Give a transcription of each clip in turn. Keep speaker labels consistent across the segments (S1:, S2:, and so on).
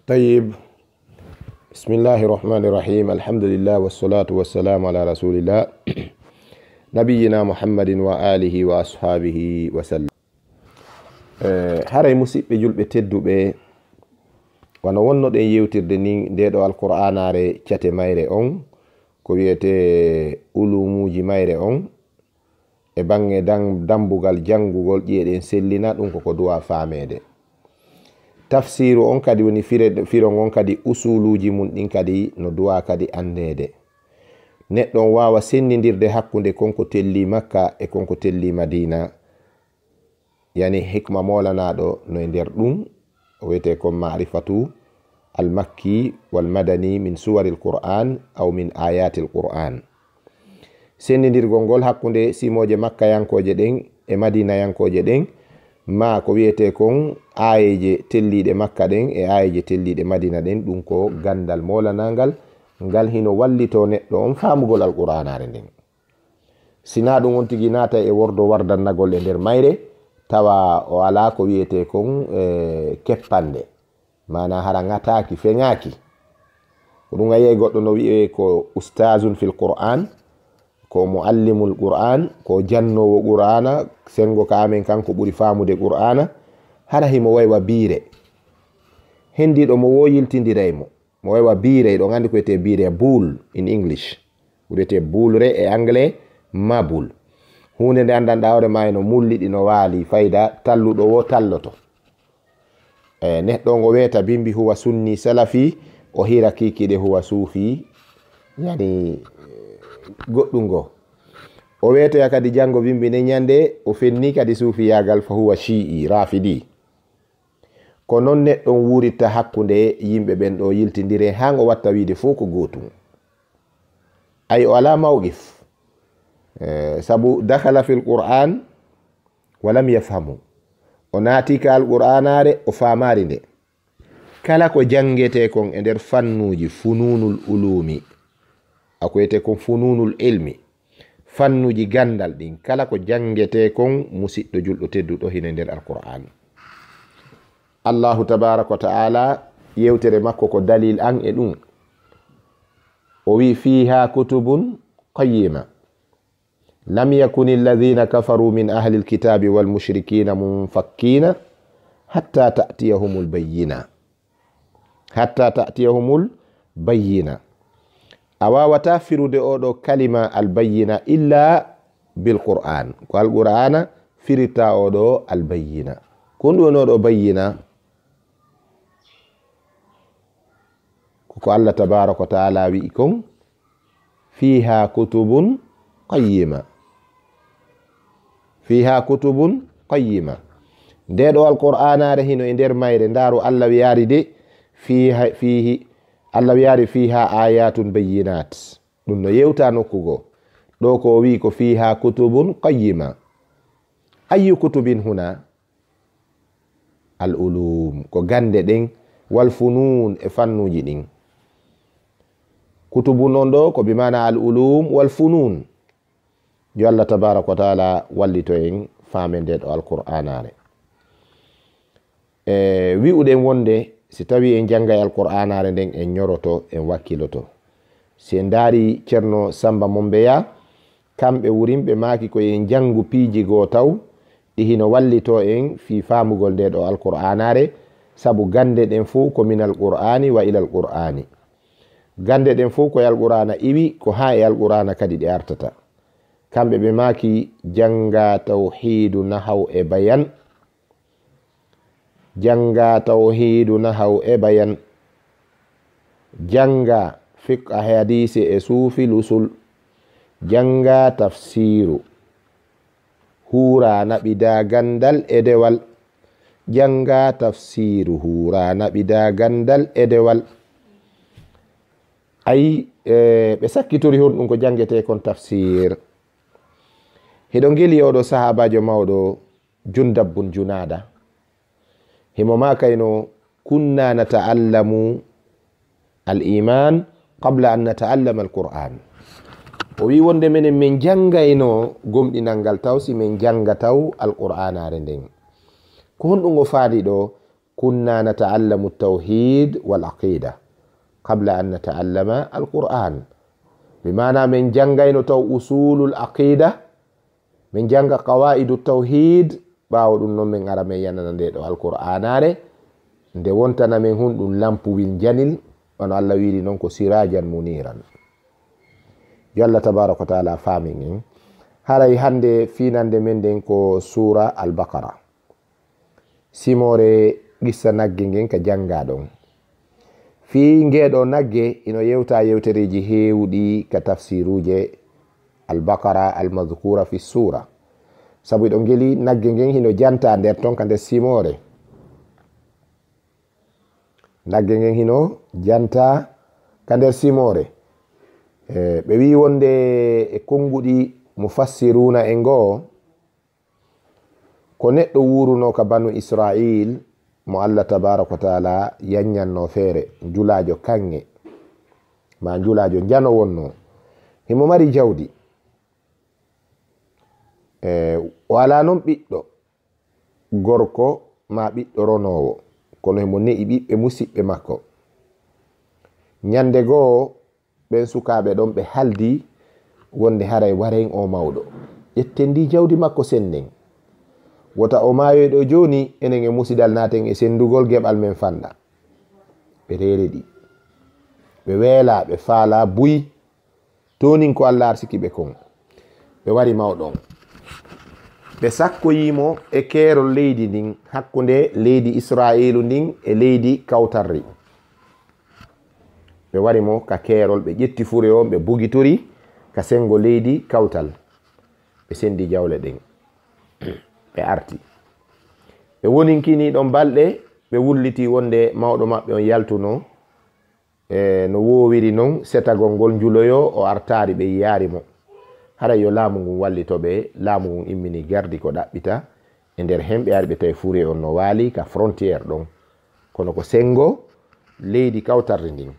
S1: طيب، بسم الله الرحمن الرحيم. الحمد لله والصلاة والسلام على رسول الله نبينا محمد وآله وأصحابه وسلم. haray musidɓe julɓe tedduɓe, wano wonnoɗen yewtirde ni ndeɗo alqur'anare cate mayre on ko wiyete ulumuji mayre on e bange dambugal jangugol ƴeeɗen sellina ɗum koko duwa famede. Tafsiru on kadi woni firon on kadi usuluji mun ɗin kadi no duwa kadi andede. Neɗɗon wawa sennidirde hakkunde konko telli Makka e konko telli Madina, yani hikma molanaɗo no e nder ɗum o wiyete kon ma'rifatu al-makki wal madani min suwari al-Qur'an aw min ayati al-Qur'an. Sennidirgol ngol hakkunde simoje Makka yankoje ɗen e Madina yankoje ɗen ma ko wiyete kon ayeje telliɗe Makka ɗen e ayeje telliɗe Madina ɗen, ɗum ko gandal molanagal ngal hino wallito neɗɗo on famugol alqur'anare nden. Sina ɗum on tigi nata e wordo wardannagol e nder mayre tawa o ala ko wiyete kon keppande, mana hara ngataki feñaki. Ɗum ayi goɗɗo no wi'e ko ustazun fil Qur'an, ko muallimul Qur'an, ko jannowo Qur'ana, sengo ka amen kanko ɓuri famude Qur'ana, hara himo waywa biire. Hendiɗo mo woyiltidiraymo mo waywa biire, ɗo gandi ko wiyete biire, bull in English, wiyete bulre e anglais mabul. Hunde nde andanɗa hoore ma no mulliɗi no waali fayda, talluɗo wo talloto. Neɗɗo ngo weta bimbi huwa sunni salafi, o hira kikiɗe huwa sufi, yani goɗɗum go. O wetoya kadi jango bimbi ne nyande o fenni kadi sufi yagal fa huwa shi'i rafidi. Ko non neɗɗon wuritta hakkunde yimɓe ɓen ɗo yiltindire han o watta wiide fof ko gotum. Ay o ala mawqif, sabu dakhala fil Qur'an walam yafhamu, o naati ka alqur'anare o famari nde. Kala ko jangete kon e nder fannuji fununul ulumi, akoyete kon fununul ilmi, fannuji gandal ɗin, kala ko jangete kon musidɗo julɗo tedduɗo hine nder alqur'an. Allahu tabaraka wa ta'ala yewtere makko ko dalil an e ɗum, o wi fiha kutubun qayyima lam yakuni alladhina kafaru min ahli alkitabi wal mushrikina munfakkina hatta ta'tiyahumul bayyina. Hatta ta'tiyahumul bayyina. A wawata firude oɗo kalima albayyina illa bil Qur'an, ko alqur'ana firita oɗo albayyina. Kon ɗum oɗo bayyina ko Allah tabaraka wa ta'ala wi kon fiha kutubun qayyima. Fiha kutubun qayyima. Ndeɗo alqur'anare hino e nder mayre ndaru Allah wiyari de fihi Allah wiyari fiha ayatun bayyinat. Ɗum no yewta nokkugo ɗo ko wi ko fiha kutubun qayyima. Ayyu kutubin huna? Al ulum, ko gande ɗen, wal funun e fannuji ɗin. Kutubu non ɗo ko bimana al ulum wal funun. Jo Allah tabaraka wa ta'ala wallito en fame ndeɗo alqur'anare. Wi'uɗen wonde si tawi en jangay alqur'anare nden en nyoroto en wakkiloto. Si en daari Ceerno Samba Mombeya, kamɓe wurimɓe maki ko en jangu piiji go taw ɗi hino wallito en fi famugol ndeɗo alqur'anare, sabu gande ɗen fu ko min alqur'ani wa ila alqur'ani. Gande ɗen fu ko e alqur'ana iwi, ko ha e alqur'ana kadi ɗe artata. Kamɓe ɓe maki janga tawhidu nahaw e bayan, janga tawhidu nahaw e bayan, janga fiqh hadisi e sufi lusul, janga tafsiru, hura naɓida gandal e dewal, janga tafsiru hura naɓida gandal e dewal. Ay ɓe sakkitori hon ɗum ko jangete kon tafsir. Hiɗo ngeli oɗo sahabajo mawɗo Jundab bun Junada, himo makayno kunna nata'allamu al-iman qabla an nata'allama al-Qur'an. O wi wonde menen min jangayno gomɗinal ngal taw si min janga taw alqur'anare nden. Ko honɗum o faali ɗo? كنا نتعلم التوحيد والعقيدة قبل أن نتعلم القرآن. بمعنى من جنغين تو أصول العقيدة من جنغ قواعد التوحيد باو دون من عرمي يناندو القرآن are nde wontana men hun ɗum lampuwil janil ono Allah wiiri non ko sirajan muniran. Yo Allah tabaraka wa taala faamin en. Haray hande finande men den ko sura al-Baqara. Simore gissa nagge ngen ka janga ɗon. Fi ngeɗo nagge ino yewta yewtereji hewɗi ka tafsiruje al-Baqara al-madhkura fi sura. Sabu ɗo ngeli nagge ngen hino janta nder ton ka nder simore. Nagge ngen hino janta ka nder simore. Ɓe wi wonde e konguɗi mufassiruna en go ko neɗɗo wuruno ka banu Israil mo Allah tabaraka wa taala yanyanno feere julajo kange ma julajo jano wonno himo mari jawdi wala non ɓiɗɗo gorko ma ɓiɗɗo ronowo kono himo ne'i ɓiɓɓe musidɓe makko. Nyande goo ɓen sukaɓe ɗon ɓe haldi wonde haray waren o mawɗo ƴetten ndi jawdi makko senden wota o mayoyɗo joni enen e musidal naten e sendugol geɓal men fanda. ɓe rereɗi ɓe weela ɓe faala buyi tonin ko Allah arsiki ɓe kon ɓe wari mawɗon ɓe sakkoyimo e keerol leydi ndin hakkunde leydi Israilu ndin e leydi kawtarri. ɓe wari mo ka keerol ɓe ƴetti fure on ɓe bugitori ka sengo leydi kawtal ɓe sendi jawle ɗen ɓe arti ɓe woninkini ɗon balɗe ɓe wulliti wonde mawɗo maɓɓe on yaltuno no wowiri non setagol ngol juloyo o artari ɓe yiyari mo. Hara yo laamu ngun wallitoɓe laamu ngun immini gardi ko ɗaɓɓita e nder hemɓe ari ɓe tawi fure on no waali ka frontiére ɗon kono ko sengo leydi kawtarri ndin.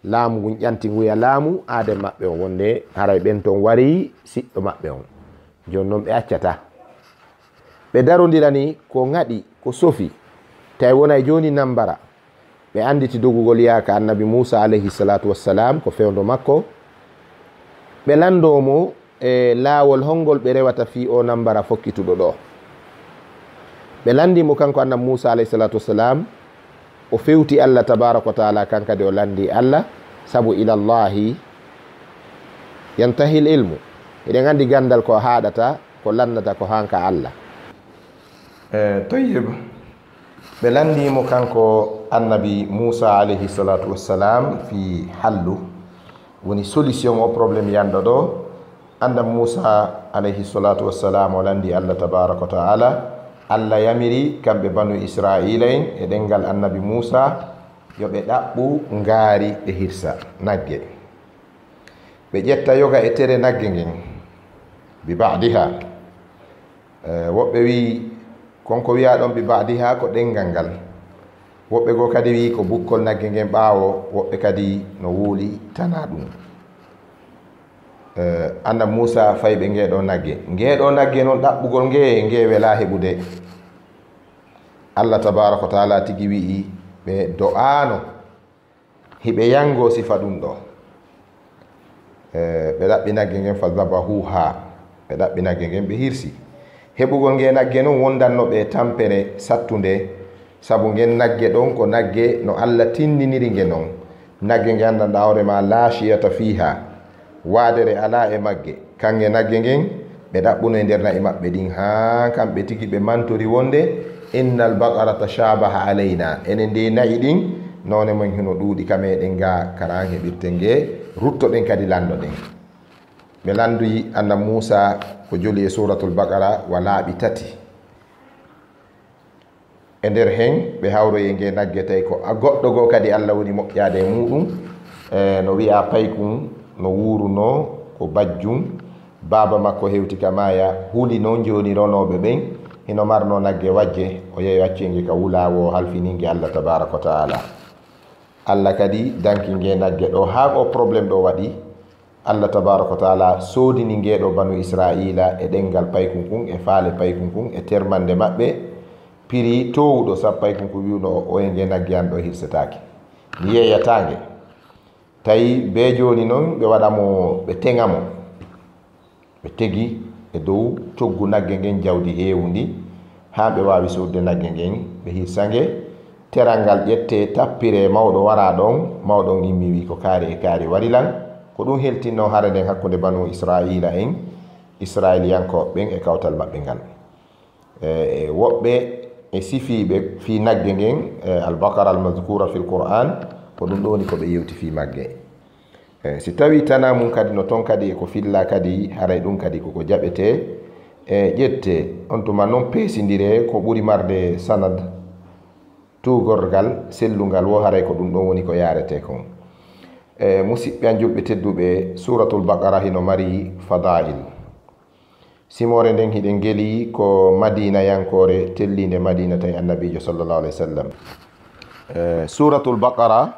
S1: Laamu ngun ƴanti nguya laamu aade maɓɓe on wonde haray ɓen ton wari siɗɗo maɓɓe on joni noon ɓe accata ɓe darodirani ko ŋaɗi ko sofi tawi wonay joni nambara ɓe anditi dogugol yaaka annabi Musa alayhi salatu wassalam ko fewndo makko ɓe landomo e laawol hongol ɓe rewata fi o nambara fokkituɗo ɗo. ɓe landimo kanko annabi Musa alayhi salatu wassalam o fewti Allah tabaraka wa taala kankade o landi Allah sabu ilallahi yantahil ilmu. eɗen andi gandal ko haɗata ko landata ko hanka Allah. Tayyib ɓe landimo kanko annabi Musa alayhi salatu wassalam fi hallu woni solution o probléme yanɗo ɗo. annabi Musa alayhi salatu wassalam o landi Allah tabaraka wa taala. Allah yamiri kamɓe banu Israila en e ɗengal annabi Musa yo ɓe ɗaɓɓu ngaari ɓe hirsa nagge ɓe ƴetta yoga e tere nagge ngen bi ba'diha. Woɓɓe wi konko wiya ɗon bi ba'diha ko ɗengal ngal, woɓɓe go kadi wi ko bukkol nagge ngen ɓaawo, woɓɓe kadi no wuuli tana ɗum. annabi Musa fayi ɓe ngeeɗo nagge noon ɗaɓɓugol nge wela heɓude. Allah tabaraka wa taala tigi wi'i ɓe do'ano hiɓe yango sifa ɗum ɗo. ɓe ɗaɓɓi nagge ngen fa zabahuha, ɓe ɗaɓɓi nagge ngen ɓe hirsi. heɓugol nge nagge noon wondanno ɓe tampere sattunde sabu ngen nagge ɗon ko nagge no Allah tindiniri nge noon. nagge nge andanɗa hoorema lashiyata fiha, waadere ala e magge. kange nagge ngen ɓe ɗaɓɓuno e nder na'i maɓɓe ɗin ha kamɓe tigi ɓe mantori wonde innal baqara tashabaha alayna, enen nde na'i ɗin none mon hino ɗuuɗi ka meɗen ga karan heɓirten nge ruttoɗen kadi landoɗen. ɓe landoyi annabi Musa ko joli e suratul baqara wa laaɓi tati. e nder hen ɓe hawroye nge nagge tawi ko a goɗɗo goo kadi Allah woni moƴƴade e muɗum no wi'a paykum no wuruno ko bajjum baba makko hewti ka maya huuli noon joni ronoɓe ɓen hino marno nagge wajje o yehi waccenge ka wulawo halfininge Allah tabaraka wa taala. Allah kadi danki nge nagge ɗo ha ko probléme ɗo waɗi. Allah tabaraka wa taala sodini ngeɗo banu Israila e ɗengal paykum kun e faale paykum kun e termande maɓɓe piri towuɗo sappay konko wiwno o e nge nagge an ɗo hirsetake mi yeeyatange tawi be joni noon ɓe waɗamo ɓe teŋamo ɓe tegi e dow coggu nagge ngen jawdi heewu ndi ha ɓe wawi surde nagge ngen ɓe hirsange teral ngal ƴette tappire mawɗo wara ɗon mawɗon yimmi wi ko kaari e kaari warilan ko ɗum heltinno hare nden hakkude banu israila en israiliyankoɓe ɓen e kawtal maɓɓe ngal woɓɓe e sifiɓe fi nagge ngen albaqara almadkura fi lquran ko ɗum ɗo woni ko ɓe yewti fi magge si tawi tana mum kadi no ton kadi eko filla kadi haray ɗum kadi koko jaɓete ƴette on tuma noon peesidire ko ɓuri marde sanad tugorgal sellungal wo haray ko ɗum ɗon woni ko yarete kon musidɓe an julɓe tedduɓe suratul baqara hino mari fadail simore nden hiɗen geli ko madina yankore tellinde madina tawi annabijo sallallahu alayhi wa sallam suratul baqara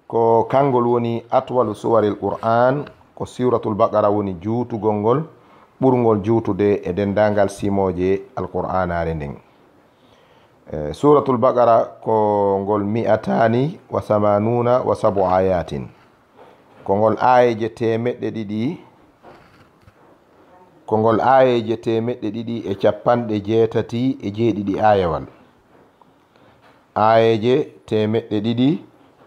S1: ko kangol woni atwalu suwaril qur'an ko suratul baqara woni juutugol ngol ɓurgol juutude e dendagal simoje alqur'anare nden suratul baqara ko ngol 287 ayatin ko ngol ayeje temeɗɗe ɗiɗi ko ngol ayeje temeɗɗe ɗiɗi e capanɗe jeetati e jeeɗiɗi ayawal ayeje temeɗɗe ɗiɗi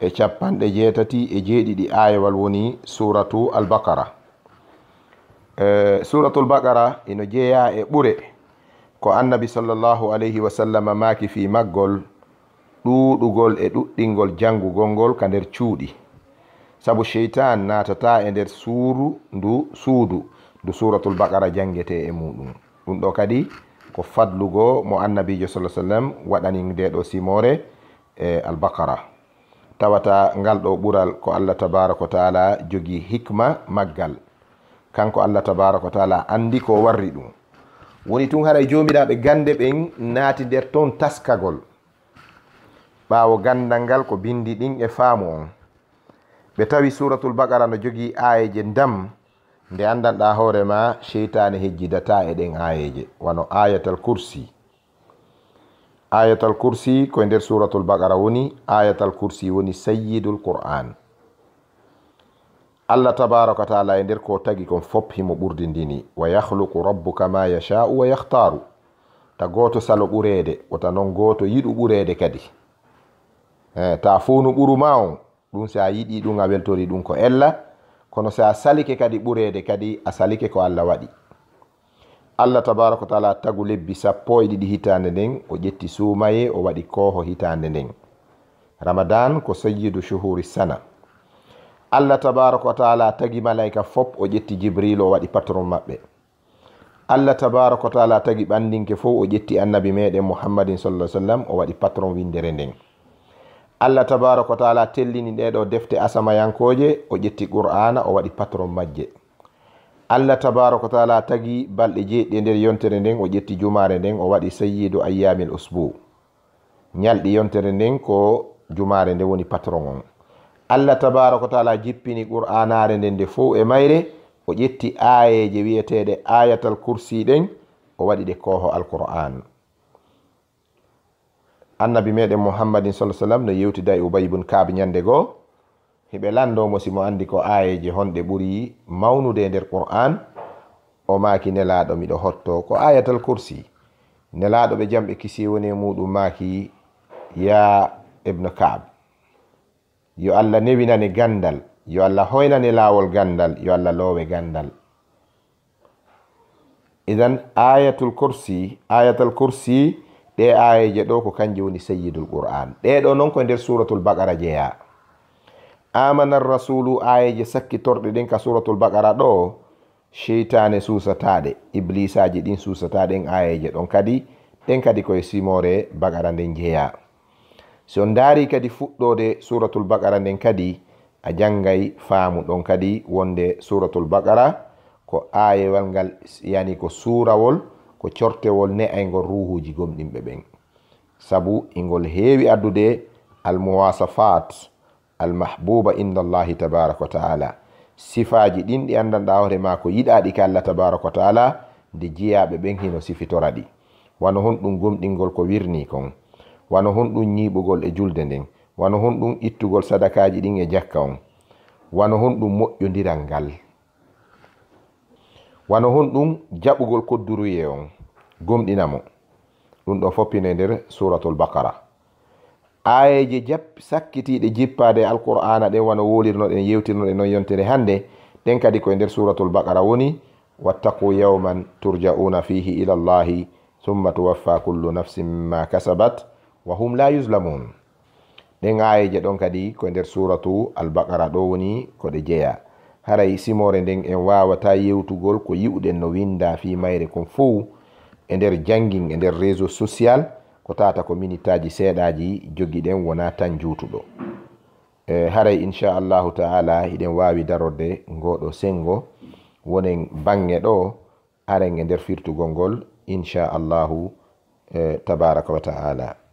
S1: e capanɗe jeetati e jeeɗiɗi ayawal woni suratu albaqara suratul baqara ino jeeya e ɓure ko annabi sallallahu alayhi wa sallam maaki fi maggol ɗuɗugol e ɗuɗɗingol jangugol ngol ka nder cuuɗi sabu sheytan natata e nder suudu ndu suratul baqara jangete e muɗum ɗum ɗo kadi ko fadlugo mo annabijo sallallahu alayhi wa sallam waɗani nde ɗo simore e albaqara tawata ngal ɗo ɓural ko Allah tabaraka wa taala jogi hikma maggal kanko Allah tabaraka wa taala andi ko warri ɗum woni tun haray jomiraɓe gande ɓen naati nder toon taskagol ɓawo gandal ngal ko bindi ɗin e faamu on ɓe tawi suratul baqara no jogi ayeje ndam nde andanɗa hoorema cheytane hejjidata e ɗen ayeje wano ayatal kursi ayatal kursi koye nder suratul baqara woni ayatal kursi woni sayyidul qur'an Allah tabaraka wa taala e nder ko tagi kon fop himo ɓurdindini wa yahluqu rabbuka ma yasha'u wa yahtaru ta goto salo ɓurede wota noon goto yiɗu ɓurede kadi ta funu ɓuru ma on ɗum sa yiɗi ɗum a weltori ɗum ko ella kono sa salike kadi ɓurede kadi a salike ko Allah waɗi Allah tabaraka wa taala tagu lebbi 12 hitande nden o ƴetti suumaye o waɗi koho hitande nden ramadan ko sayyidu shuhuri sana Allah tabaraka wa taala tagi malaika fop o ƴetti jibril o waɗi patron maɓɓe Allah tabaraka wa taala tagi ɓandinke fof o ƴetti annabi meɗen muhammadin sallallahu alaihi wasallam o waɗi patron windere nden Allah tabaraka wa taala tellini ɗeɗo defte asamayankoje o ƴetti qur'ana o waɗi patron majje Allah tabaraka wa taala tagi balɗe jeeɗɗi nder yontere nden o ƴetti jumare nden o waɗi sayyidu ayyamil usbu ñalɗi yontere nden ko jumare nde woni patron on Allah tabaraka wa taala jippini qur'anare nden nde fof e mayre o ƴetti ayeje wiyeteɗe ayatal kursi ɗen o waɗi ɗe koho alqur'an annabi meɗen muhammadin sallallahu alaihi wasallam no yewtida e ubay ibn kab ñande goo hiɓe landomo simo andi ko ayeje honɗe ɓuri mawnude e nder qur'an o maaki nelaɗo miɗo hotto ko ayatal kursi nelaɗo ɓe jamɓe kisi woni muɗum maaki ya ibn kab yo Allah newinane gandal yo Allah hoynane lawol gandal yo Allah loowe gandal idan ayatul kursi ɗe ayeje ɗo ko kanje woni sayyidul qur'an ɗeɗo noon ko nder suratul baqara jeeya amana rasulu ayeje sakkitorɗe ɗen ka suratul baqara ɗo sheytane susataɗe iblisaji ɗin susataɗen ayeje ɗon ɗen kadi koye simore baqara nden jeeya so ndaari kadi fuɗɗode suratul baqara nden kadi a jangay faamu ɗon kadi wonde suratul baqara ko ayewal ngal yani ko suurawol ko cortewol ne'aygol ruhuji gomɗinɓe ɓen sabu ingol heewi addude almuwasafat almahbuba inda allahi tabaraka wa taala sifaji ɗin ɗi andanɗa hoore ma ko yiɗaɗi ka Allah tabaraka wa taala nde jiyaɓe ɓen hino sifitora ɗi wano honɗum gomɗingol ko wirni kon, wano honɗum ñiɓugol e julde nden, wano honɗum ittugol sadakaji ɗin e jakka on, wano honɗum moƴƴodiral ngal, wano honɗum jaɓugol kodduruye on gomɗinamo. ɗum ɗo foppine nder suratul baqara. ayeje sakkitiɗe jippade alqur'ana ɗen wano wolirnoɗen yewtirnoɗen non yontere hande ɗen kadi koye nder suratul baqara woni wattaqu yawman turja'una fihi ila llahi thumma tuwaffa kullu nafsin ma kasabat wa hum la yuzlamun. ɗen ayeje ɗon kadi koye nder suratu albaqara ɗo woni koɗe jeeya. haray simore nden en wawata yewtugol ko yi'uɗen no winda fi mayre kon fuu e nder jangin e nder réseau social ko tata ko minitaji seeɗaji jogiɗen wona tan juutuɗo. haray inchallahu taala hiɗen wawi darorde ngoɗo sengo wonen bange ɗo aren e nder firtugol ngol inchallahu tabaraka wa taala.